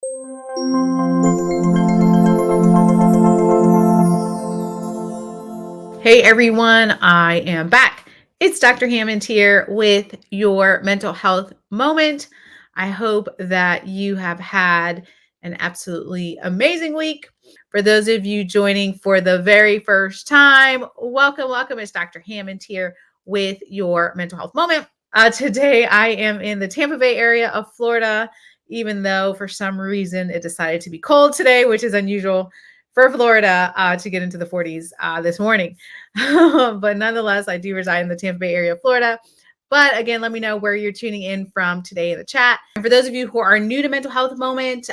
Hey everyone, I am back. It's Dr. Hammond here with your mental health moment. I hope that you have had an absolutely amazing week. For those of you joining for the very first time, welcome, welcome. It's Dr. Hammond here with your mental health moment. Today, I am in the Tampa Bay area of Florida, even though for some reason it decided to be cold today, which is unusual for Florida to get into the 40s this morning. But nonetheless, I do reside in the Tampa Bay area of Florida. But again, let me know where you're tuning in from today in the chat. And for those of you who are new to Mental Health Moment,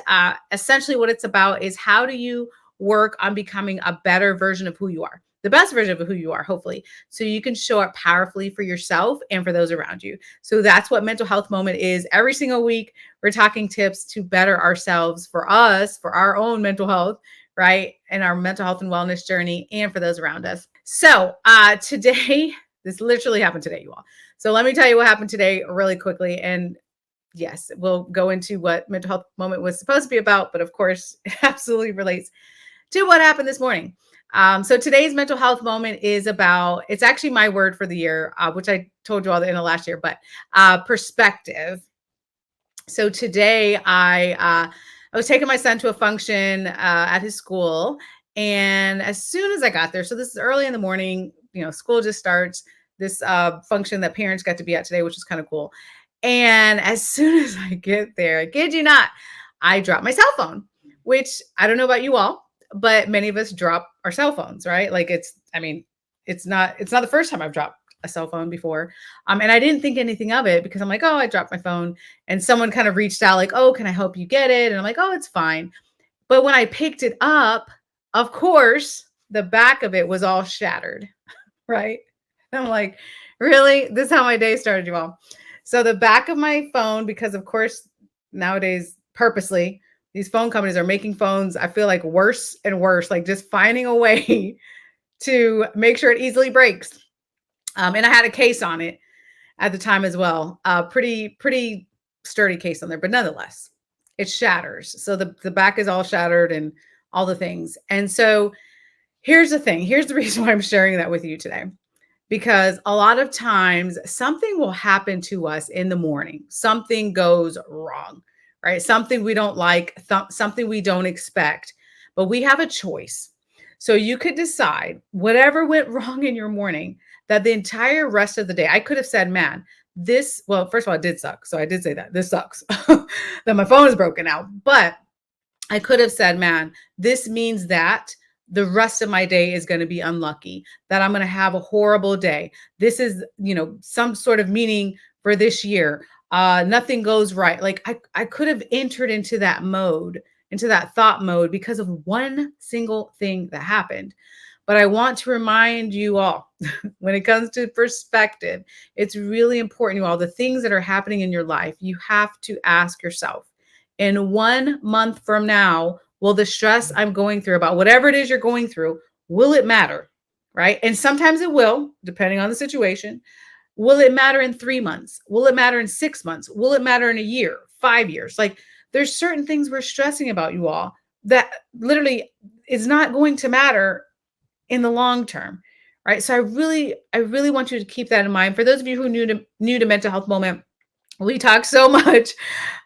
essentially what it's about is how do you work on becoming a better version of who you are, the best version of who you are, hopefully, so you can show up powerfully for yourself and for those around you. So that's what Mental Health Moment is. Every single week, we're talking tips to better ourselves for us, for our own mental health, right? And our mental health and wellness journey, and for those around us. So today, this literally happened today, you all. So let me tell you what happened today really quickly. And yes, we'll go into what Mental Health Moment was supposed to be about, but of course, it absolutely relates to what happened this morning. So today's Mental Health Moment is about, it's actually my word for the year, which I told you all in the last year, but perspective. So today I was taking my son to a function at his school. And as soon as I got there, so this is early in the morning, school just starts, this function that parents got to be at today, which is kind of cool. And as soon as I get there, I kid you not, I drop my cell phone, which I don't know about you all, but many of us drop our cell phones, right? Like it's not the first time I've dropped a cell phone before. And I didn't think anything of it because I'm like, oh, I dropped my phone. And someone kind of reached out like, oh, can I help you get it? And I'm like, oh, it's fine. But when I picked it up, of course, the back of it was all shattered, right? I'm like, really? This is how my day started, you all. So the back of my phone, because of course, nowadays, purposely, these phone companies are making phones, I feel like worse and worse, like just finding a way to make sure it easily breaks. And I had a case on it at the time as well. Pretty sturdy case on there, but nonetheless, it shatters. So the back is all shattered and all the things. And so here's the thing. Here's the reason why I'm sharing that with you today. Because a lot of times something will happen to us in the morning. Something goes wrong, right? Something we don't like, something we don't expect, but we have a choice. So you could decide whatever went wrong in your morning, that the entire rest of the day, I could have said, man, well, first of all, it did suck. So I did say that this sucks, that my phone is broken out. But I could have said, man, this means that the rest of my day is going to be unlucky, that I'm going to have a horrible day. This is, some sort of meaning for this year. Nothing goes right. Like I could have entered into that mode, into that thought mode because of one single thing that happened. But I want to remind you all, when it comes to perspective, it's really important, you all, the things that are happening in your life, you have to ask yourself, in 1 month from now, will the stress I'm going through about whatever it is you're going through, will it matter? Right? And sometimes it will, depending on the situation. Will it matter in 3 months? Will it matter in 6 months? Will it matter in a year, 5 years? Like there's certain things we're stressing about, you all, that literally is not going to matter in the long term. Right. So I really want you to keep that in mind. For those of you who are new to Mental Health Moment, we talked so much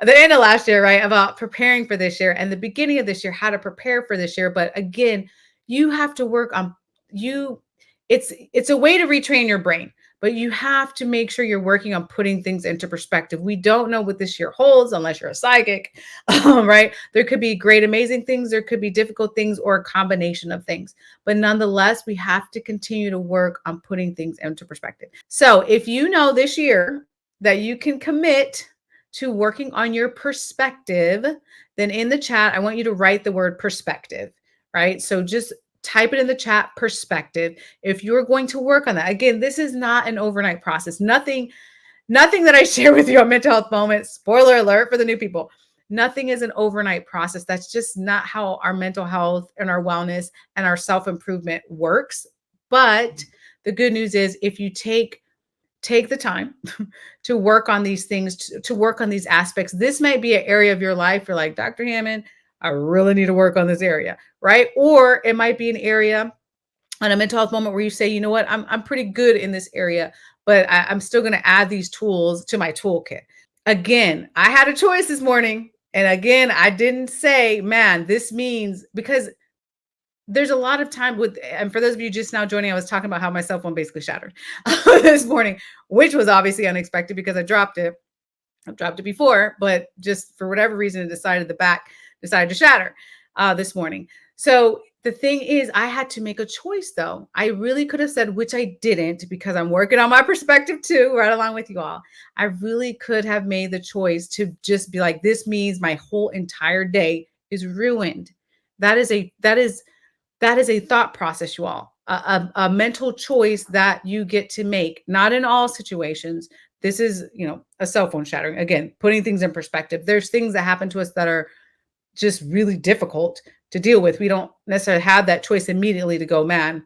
at the end of last year, right, about preparing for this year and the beginning of this year, how to prepare for this year. But again, you have to work on you. It's a way to retrain your brain, but you have to make sure you're working on putting things into perspective. We don't know what this year holds unless you're a psychic, right? There could be great, amazing things. There could be difficult things or a combination of things. But nonetheless, we have to continue to work on putting things into perspective. So if you know this year that you can commit to working on your perspective, then in the chat, I want you to write the word perspective, right? So just type it in the chat, perspective. If you're going to work on that, again, this is not an overnight process. Nothing that I share with you on Mental Health Moment, spoiler alert for the new people, nothing is an overnight process. That's just not how our mental health and our wellness and our self-improvement works. But the good news is if you take take the time to work on these things, to work on these aspects. This might be an area of your life you're like, Dr. Hammond, I really need to work on this area, right? Or it might be an area on a mental health moment where you say, you know what, I'm pretty good in this area, but I'm still going to add these tools to my toolkit. Again, I had a choice this morning. And again, I didn't say, man, this means because there's a lot of time with, and for those of you just now joining, I was talking about how my cell phone basically shattered this morning, which was obviously unexpected because I dropped it. I've dropped it before, but just for whatever reason, it decided the back decided to shatter this morning. So the thing is, I had to make a choice though. I really could have said, which I didn't because I'm working on my perspective too, right along with you all. I really could have made the choice to just be like, this means my whole entire day is ruined. That is a thought process, you all, a mental choice that you get to make, not in all situations. This is, a cell phone shattering. Again, putting things in perspective. There's things that happen to us that are just really difficult to deal with. We don't necessarily have that choice immediately to go, man,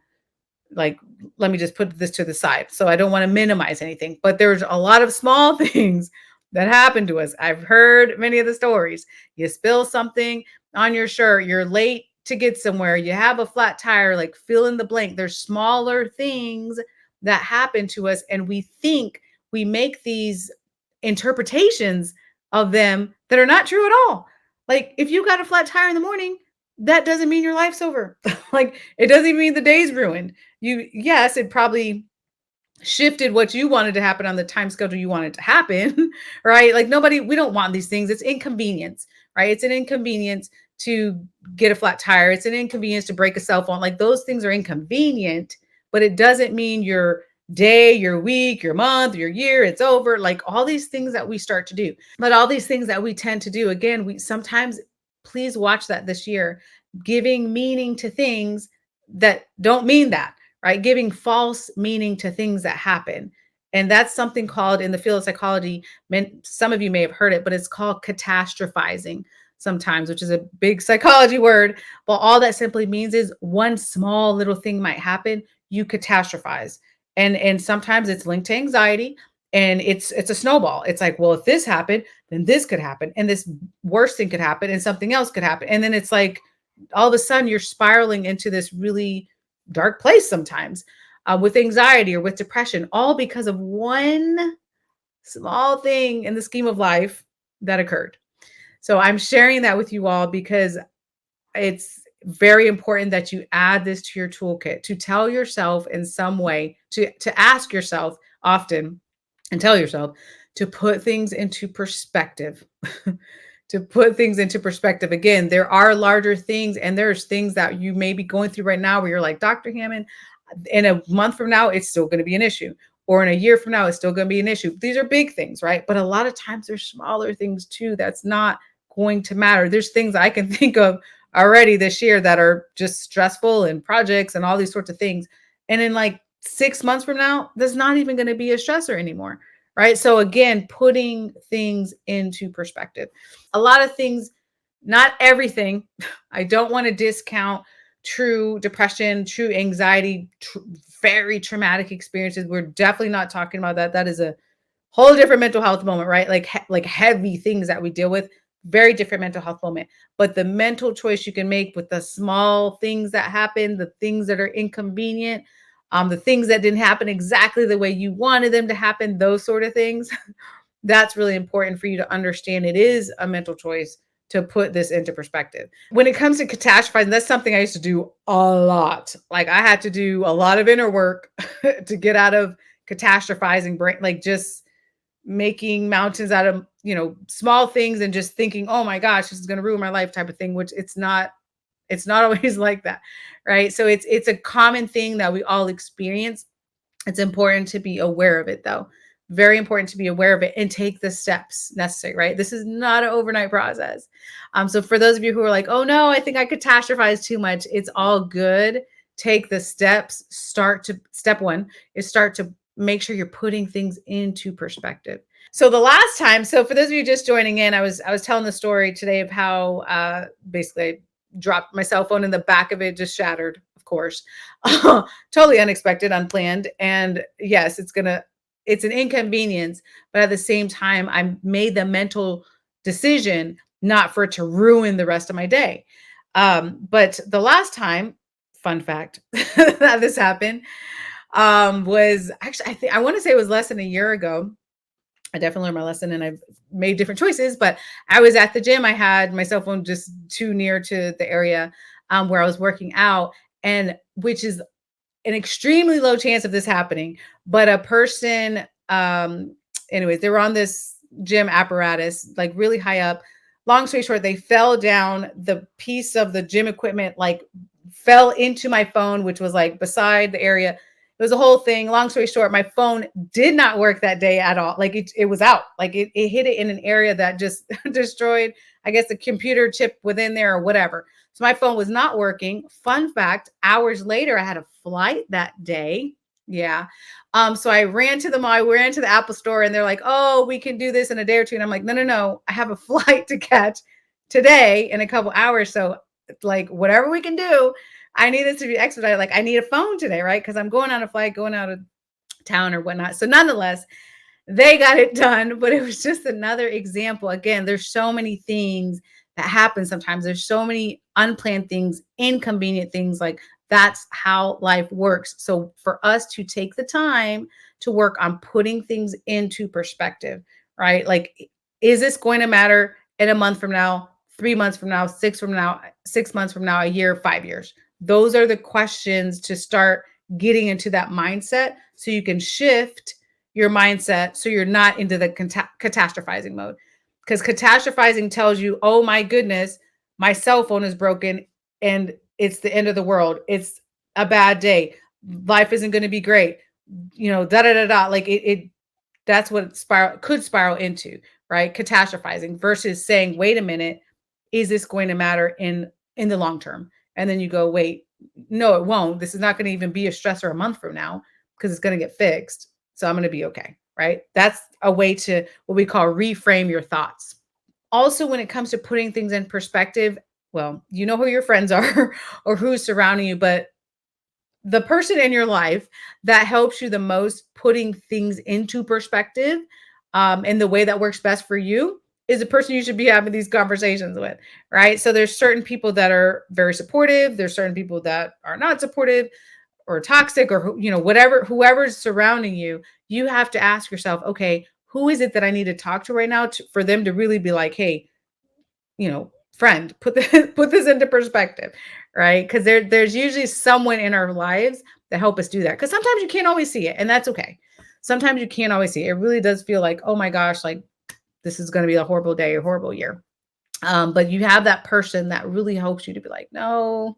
like, let me just put this to the side. So I don't want to minimize anything, but there's a lot of small things that happen to us. I've heard many of the stories. You spill something on your shirt, you're late to get somewhere, you have a flat tire, like fill in the blank. There's smaller things that happen to us, and we think we make these interpretations of them that are not true at all. Like if you got a flat tire in the morning, that doesn't mean your life's over. Like it doesn't even mean the day's ruined. Yes, it probably shifted what you wanted to happen on the time schedule you wanted to happen, right? Like we don't want these things. It's inconvenience, right? It's an inconvenience to get a flat tire. It's an inconvenience to break a cell phone. Like those things are inconvenient, but it doesn't mean your day, your week, your month, your year, it's over. Like all these things that we start to do. But all these things that we tend to do, again, we sometimes, please watch that this year, giving meaning to things that don't mean that, right? Giving false meaning to things that happen. And that's something called in the field of psychology, some of you may have heard it, but it's called catastrophizing sometimes, which is a big psychology word. But all that simply means is one small little thing might happen, you catastrophize. And sometimes it's linked to anxiety, and it's a snowball. It's like, well, if this happened, then this could happen, and this worst thing could happen, and something else could happen. And then it's like all of a sudden you're spiraling into this really dark place sometimes with anxiety or with depression, all because of one small thing in the scheme of life that occurred. So I'm sharing that with you all because it's very important that you add this to your toolkit, to tell yourself in some way, to ask yourself often and tell yourself to put things into perspective. To put things into perspective. Again, there are larger things, and there's things that you may be going through right now where you're like, Dr. Hammond, in a month from now, it's still going to be an issue. Or in a year from now, it's still going to be an issue. These are big things, right? But a lot of times there's smaller things too that's not going to matter. There's things I can think of already this year that are just stressful and projects and all these sorts of things. And in like 6 months from now, that's not even going to be a stressor anymore, right? So again, putting things into perspective. A lot of things, not everything. I don't want to discount true depression, true anxiety, very traumatic experiences. We're definitely not talking about that. That is a whole different mental health moment, right? Like heavy things that we deal with, very different mental health moment. But the mental choice you can make with the small things that happen, the things that are inconvenient, the things that didn't happen exactly the way you wanted them to happen, those sort of things. That's really important for you to understand. It is a mental choice to put this into perspective. When it comes to catastrophizing, that's something I used to do a lot. Like I had to do a lot of inner work to get out of catastrophizing, brain, like just making mountains out of, small things and just thinking, oh my gosh, this is going to ruin my life type of thing, which it's not always like that. Right. So it's a common thing that we all experience. It's important to be aware of it though. Very important to be aware of it and take the steps necessary, right? This is not an overnight process. So for those of you who are like, oh no, I think I catastrophize too much, it's all good. Take the steps. Step one is start to make sure you're putting things into perspective. So the last time, so for those of you just joining in, I was telling the story today of how basically I dropped my cell phone and the back of it just shattered, of course. Totally unexpected, unplanned. And yes, it's going to it's an inconvenience, but at the same time, I made the mental decision not for it to ruin the rest of my day. But the last time, fun fact, that this happened, was actually, I think I want to say it was less than a year ago. I definitely learned my lesson and I've made different choices, but I was at the gym. I had my cell phone just too near to the area where I was working out, and which is an extremely low chance of this happening, but a person, anyways, they were on this gym apparatus, like really high up. Long story short, they fell down. The piece of the gym equipment like fell into my phone, which was like beside the area. It was a whole thing. Long story short, my phone did not work that day at all. Like it was out. Like it hit it in an area that just destroyed, I guess, the computer chip within there or whatever. So my phone was not working. Fun fact, hours later, I had a flight that day. Yeah. So I ran to the mall, I ran to the Apple store, and they're like, oh, we can do this in a day or two. And I'm like, no, no, no. I have a flight to catch today in a couple hours. So like whatever we can do, I need this to be expedited. Like I need a phone today, right? Because I'm going on a flight, going out of town or whatnot. So nonetheless, they got it done, but it was just another example. Again, there's so many things that happen sometimes. There's so many unplanned things, inconvenient things. Like that's how life works. So for us to take the time to work on putting things into perspective, right? Like, is this going to matter in a month from now, 3 months from now, 6 months from now, a year, 5 years? Those are the questions to start getting into that mindset so you can shift your mindset so you're not into the catastrophizing mode. Because catastrophizing tells you, oh my goodness, my cell phone is broken and it's the end of the world. It's a bad day. Life isn't going to be great. Da da da da. Like it that's what could spiral into, right? Catastrophizing versus saying, wait a minute, is this going to matter in the long term? And then you go, wait, no, it won't. This is not going to even be a stressor a month from now because it's going to get fixed. So I'm going to be okay, right? That's a way to what we call reframe your thoughts. Also, when it comes to putting things in perspective, well, you know who your friends are or who's surrounding you, but the person in your life that helps you the most putting things into perspective in the way that works best for you is the person you should be having these conversations with, right? So there's certain people that are very supportive. There's certain people that are not supportive or toxic or, whatever, whoever's surrounding you, you have to ask yourself, okay, who is it that I need to talk to right now for them to really be like, hey, friend, put this into perspective, right? Because there's usually someone in our lives that help us do that. Because sometimes you can't always see it, and that's okay. Sometimes you can't always see it. It really does feel like, oh my gosh, like this is going to be a horrible day, a horrible year. But you have that person that really helps you to be like, no,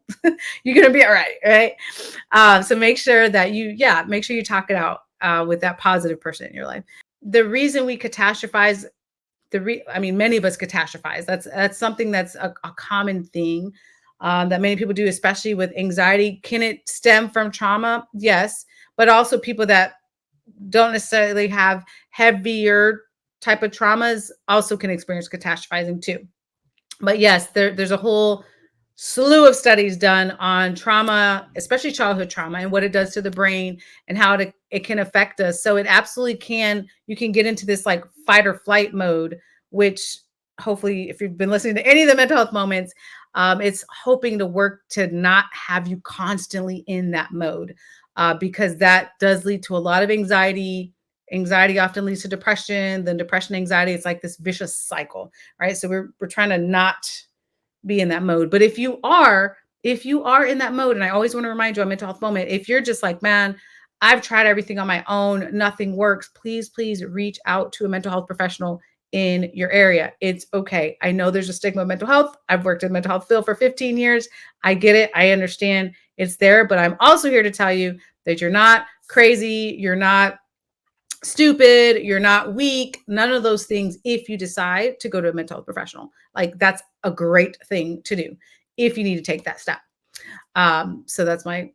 you're going to be all right. Right. So make sure that make sure you talk it out with that positive person in your life. The reason we catastrophize many of us catastrophize. That's something that's a common thing that many people do, especially with anxiety. Can it stem from trauma? Yes, but also people that don't necessarily have heavier type of traumas also can experience catastrophizing too. But yes, there's a whole slew of studies done on trauma, especially childhood trauma, and what it does to the brain and how it can affect us. So it absolutely can. You can get into this like fight or flight mode, which hopefully, if you've been listening to any of the mental health moments, it's hoping to work to not have you constantly in that mode, because that does lead to a lot of anxiety. Anxiety often leads to depression. Then depression, anxiety, it's like this vicious cycle, right? So we're trying to not be in that mode. But if you are in that mode, and I always want to remind you on mental health moment, if you're just like, man, I've tried everything on my own, nothing works, please reach out to a mental health professional in your area. It's okay. I know there's a stigma of mental health. I've worked in the mental health field for 15 years. I get it. I understand it's there, but I'm also here to tell you that you're not crazy. You're not stupid, you're not weak, none of those things. If you decide to go to a mental health professional, like that's a great thing to do if you need to take that step. So that's my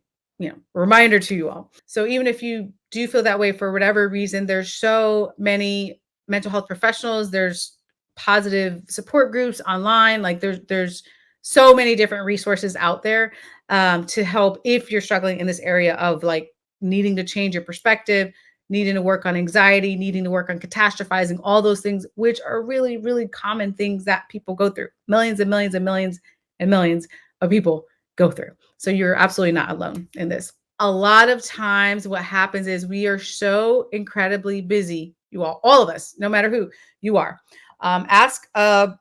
reminder to you all. So even if you do feel that way for whatever reason, there's so many mental health professionals, there's positive support groups online, like there's so many different resources out there to help if you're struggling in this area of like needing to change your perspective, needing to work on anxiety, needing to work on catastrophizing, all those things, which are really, really common things that people go through. Millions and millions and millions and millions of people go through. So you're absolutely not alone in this. A lot of times, what happens is we are so incredibly busy, you all of us, no matter who you are. Ask a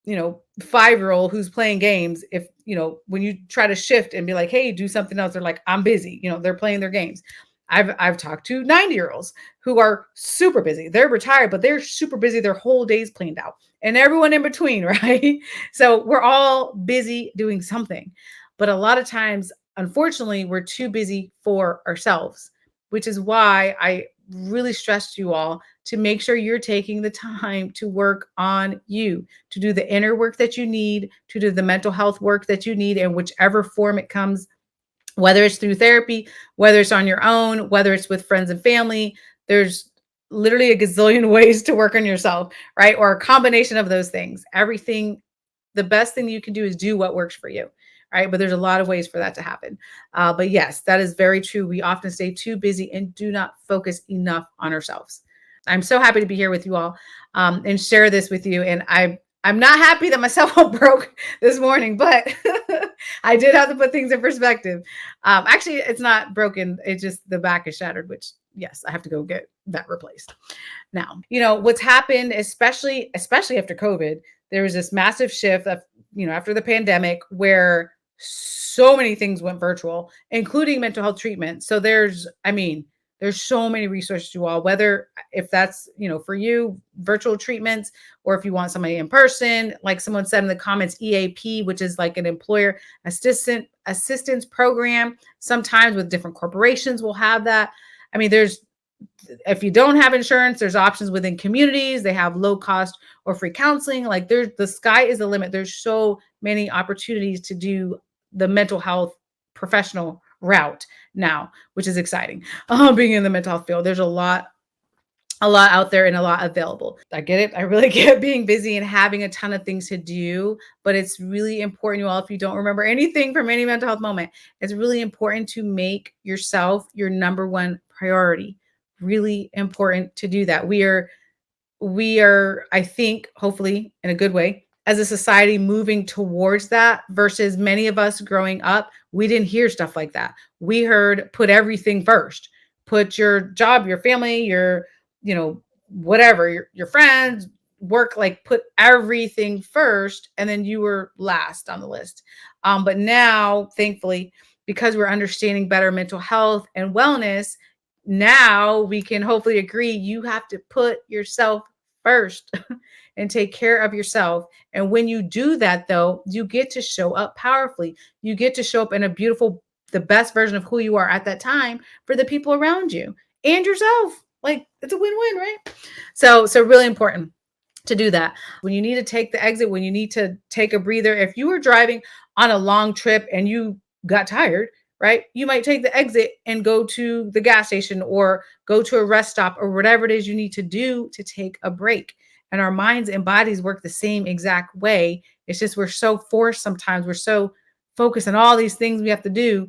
5-year-old who's playing games, if when you try to shift and be like, hey, do something else, they're like, I'm busy. They're playing their games. I've talked to 90-year-olds who are super busy. They're retired, but they're super busy. Their whole day's planned out, and everyone in between, right? So we're all busy doing something. But a lot of times, unfortunately, we're too busy for ourselves, which is why I really stressed you all to make sure you're taking the time to work on you, to do the inner work that you need, to do the mental health work that you need in whichever form it comes, whether it's through therapy, whether it's on your own, whether it's with friends and family. There's literally a gazillion ways to work on yourself, right? Or a combination of those things. Everything, the best thing you can do is do what works for you, right? But there's a lot of ways for that to happen. But yes, that is very true. We often stay too busy and do not focus enough on ourselves. I'm so happy to be here with you all and share this with you. And I'm not happy that my cell phone broke this morning, but I did have to put things in perspective. Actually, it's not broken. It's just the back is shattered, which yes, I have to go get that replaced. Now, what's happened, especially after COVID, there was this massive shift of, after the pandemic where so many things went virtual, including mental health treatment. So there's so many resources to all, whether if that's, for you, virtual treatments, or if you want somebody in person, like someone said in the comments, EAP, which is like an employer assistance program. Sometimes with different corporations will have that. If you don't have insurance, there's options within communities. They have low cost or free counseling. Like the sky is the limit. There's so many opportunities to do the mental health professional route now, which is exciting. Being in the mental health field, there's a lot out there and a lot available. I get it. I really get being busy and having a ton of things to do, but it's really important, you all, if you don't remember anything from any mental health moment, it's really important to make yourself your number one priority. Really important to do that. We are, I think, hopefully in a good way, as a society moving towards that, versus many of us growing up, we didn't hear stuff like that. We heard put everything first. Put your job, your family, your, whatever, your friends, work, like put everything first, and then you were last on the list. But now, thankfully, because we're understanding better mental health and wellness, now we can hopefully agree you have to put yourself first and take care of yourself. And when you do that, though, you get to show up powerfully. You get to show up in the best version of who you are at that time for the people around you and yourself. Like, it's a win-win, right? So really important to do that. When you need to take the exit, when you need to take a breather, if you were driving on a long trip and you got tired, right? You might take the exit and go to the gas station or go to a rest stop or whatever it is you need to do to take a break. And our minds and bodies work the same exact way. It's just we're so forced sometimes. We're so focused on all these things we have to do.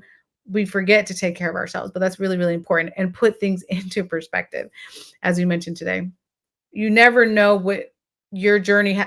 We forget to take care of ourselves. But that's really, really important, and put things into perspective, as we mentioned today. You never know what your journey,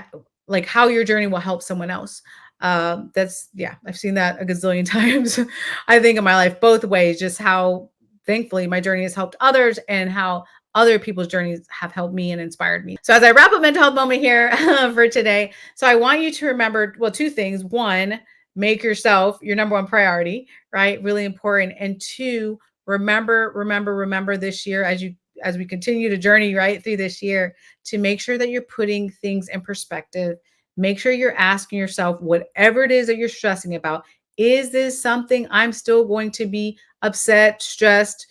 like how your journey will help someone else. I've seen that a gazillion times, I think, in my life, both ways, just how thankfully my journey has helped others and how other people's journeys have helped me and inspired me. So as I wrap up mental health moment here for today, so I want you to remember, well, two things. One, make yourself your number one priority, right? Really important. And two, remember this year, as we continue to journey right through this year, to make sure that you're putting things in perspective. Make sure you're asking yourself, whatever it is that you're stressing about, is this something I'm still going to be upset, stressed,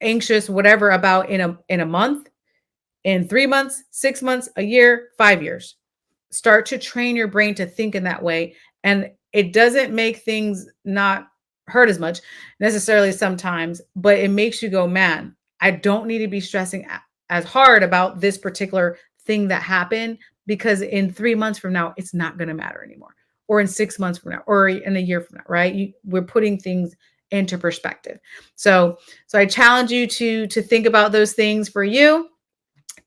anxious, whatever about in a month, in 3 months, 6 months, a year, 5 years? Start to train your brain to think in that way. And it doesn't make things not hurt as much necessarily sometimes, but it makes you go, man, I don't need to be stressing as hard about this particular thing that happened, because in 3 months from now, it's not going to matter anymore. Or in 6 months from now, or in a year from now, right? We're putting things into perspective. So I challenge you to think about those things for you.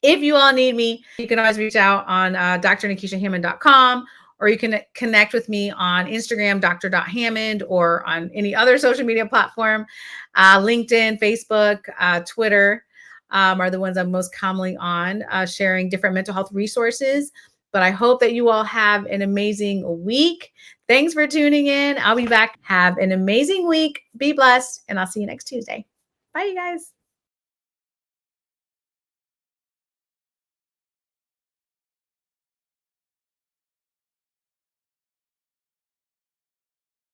If you all need me, you can always reach out on drnekeshiahammond.com, or you can connect with me on Instagram, dr.hammond, or on any other social media platform. LinkedIn, Facebook, Twitter are the ones I'm most commonly on, sharing different mental health resources. But I hope that you all have an amazing week. Thanks for tuning in. I'll be back. Have an amazing week. Be blessed, and I'll see you next Tuesday. Bye, you guys.